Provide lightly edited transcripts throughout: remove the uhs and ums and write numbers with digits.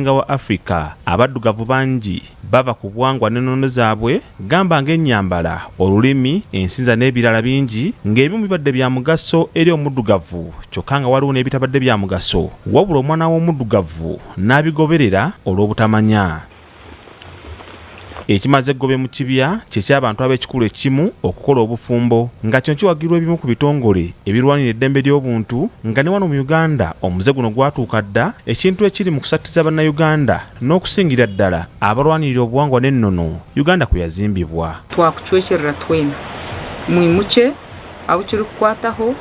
wa Africa abaddugavu bangi bava ku buwangwa n'ennono zaabwe gamba ng'ennyambala olulimi ensinza n'ebirala bingi ng'ebimu bibadde bya mugaso eri omuddugavu kyokka nga waliwo n'ebitabadde bya mugaso wabula omwana w'omuddugavu n'abigoberera olw'obutamanya. Ekimaze eggobe mu kibya ky'eky'abantu ab'ekikulu ekimu okukola obufumbo nga kino kiwagirwa ebimu ku bitongole ebirwanira eddembe ly'obuntu nga ne wano mu Uganda omuze guno gwatuuka dda ekintu ekiri mu kusattiza bannayuganda n'okusingira ddala abalwanirira obuwangwa n'ennono Uganda kwe yazimbibwa. Twakucwekerera twena mwimuke abo kiri kukwataho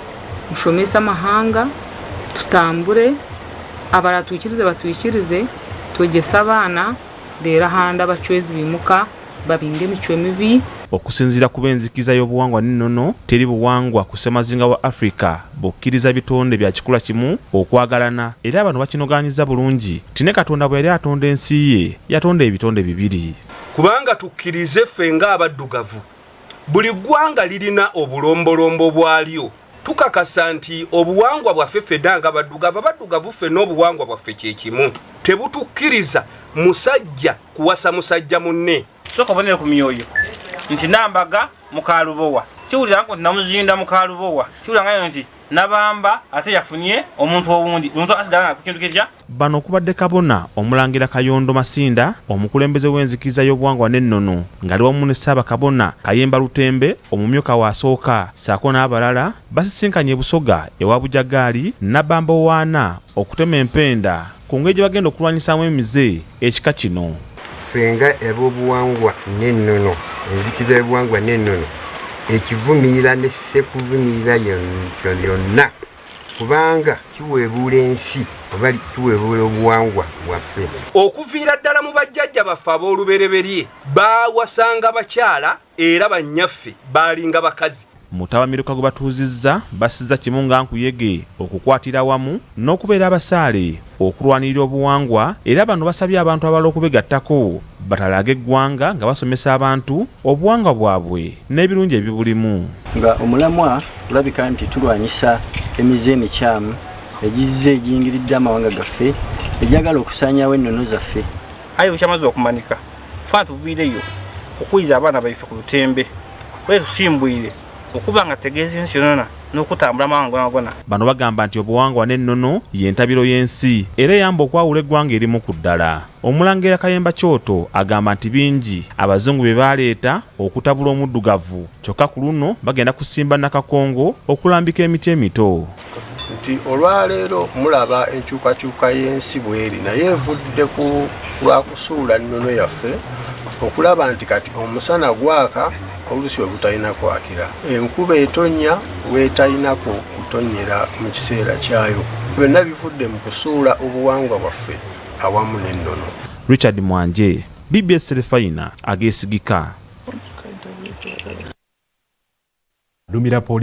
mushomesa amahanga tutambure abaratwikirize batwikirize twegesa abaana leero handa bachwezi bimuka babinge michwe mibi. Okusinzira ku b'enzikiriza y'obuwangwa n'ennono teri buwangwa ku ssemazinga wa Africa bukkiriza bitonde bya kikula kimu okwagalana era abantu bakinogaanyiza bulungi tine Katonda bwe yali atonda ensi ye yatonda ebitonde bibiri. Kubanga tukkirize ffe ng'abaddugavu buli ggwanga lirina obulombolombo bwalyo tukakasa nti obuwangwa bwaffe ffe nga abaddugavu ffe n'obuwangwa bwaffe kye kimu tebutukkiriza musajja kuwasa musajja munne. Soko bonere ku myoyo nti nambaga mukalubowa kiwulira ngo namuzinda mukalubowa kiwulira ngayo nti nabamba ate yafunye omuntu owundi omuntu asigala ku kintu kirya. Bano okubadde Kabona Omulangira Kayondo Masinda omukulembeze w'enzikiriza y'obuwangwa n'ennono ngali wamu ne Ssaabakabona Kayemba Lutembe omumyuka wasooka saako n'abalala basisinkanye Busoga ewa Bujagaali Nabamba Owaana okutema empenda ku ngeri gye bagenda okulwanyisaamu emize ekika kino. Fenga eb'obuwangwa n'ennono enzikiriza y'obuwangwa n'ennono ekivumirira ne sekuvumirira yonna kubanga kiweebuula ensi oba kiweebuula obuwangwa bwaffe. Okuviira ddala mu bajjajja baffe ab'olubereberye baawasanga bakyala era bannyaffe baalinga bakazi. Mutawamiruka gwe batuuzizza basizza kimu nga nkuyege okukwatira wamu n'okubeera abasaale okulwanirira obuwangwa era bano basabye abantu abalala okubegattako batalaga eggwanga nga basomesa abantu obuwangwa bwabwe n'ebirungi ebibulimu. Nga omulamwa tulabika nti tulwanyisa emize emikyamu egizze egiyingiridde amawanga gaffe egyagala okusaanyawo ennono zaffe. Ayi bukyamaze okumanika ffe tuviireyo okuyiza abaana baife ku lutembe bwe tusimbwire okuba nga tegeeza ensi yonna n'okutambula amawanga gonna. Bano bagamba nti obuwangwa n'ennono y'entabiro y'ensi era eyamba okwawula eggwanga erimu ku ddala. Omulangira Kayemba Kyoto agamba nti bingi abazungu bye baaleeta okutabula omuddugavu kyokka ku luno bagenda kusimba Nakakongo okulambika emiti emito. Nti olwaleero mulaba enkyukakyuka y'ensi bweri naye evudde ku lwakusuula nnono yaffe okulaba nti kati omusana gwaka olusi we butalina kwakira enkuba etonnya weetalinako kutonnyera mu kiseera kyayo byonna bivudde mu kusuula obuwangwa bwaffe awamu n'ennono. Richard Mwanje, BBS Terefayina, Ageesigika.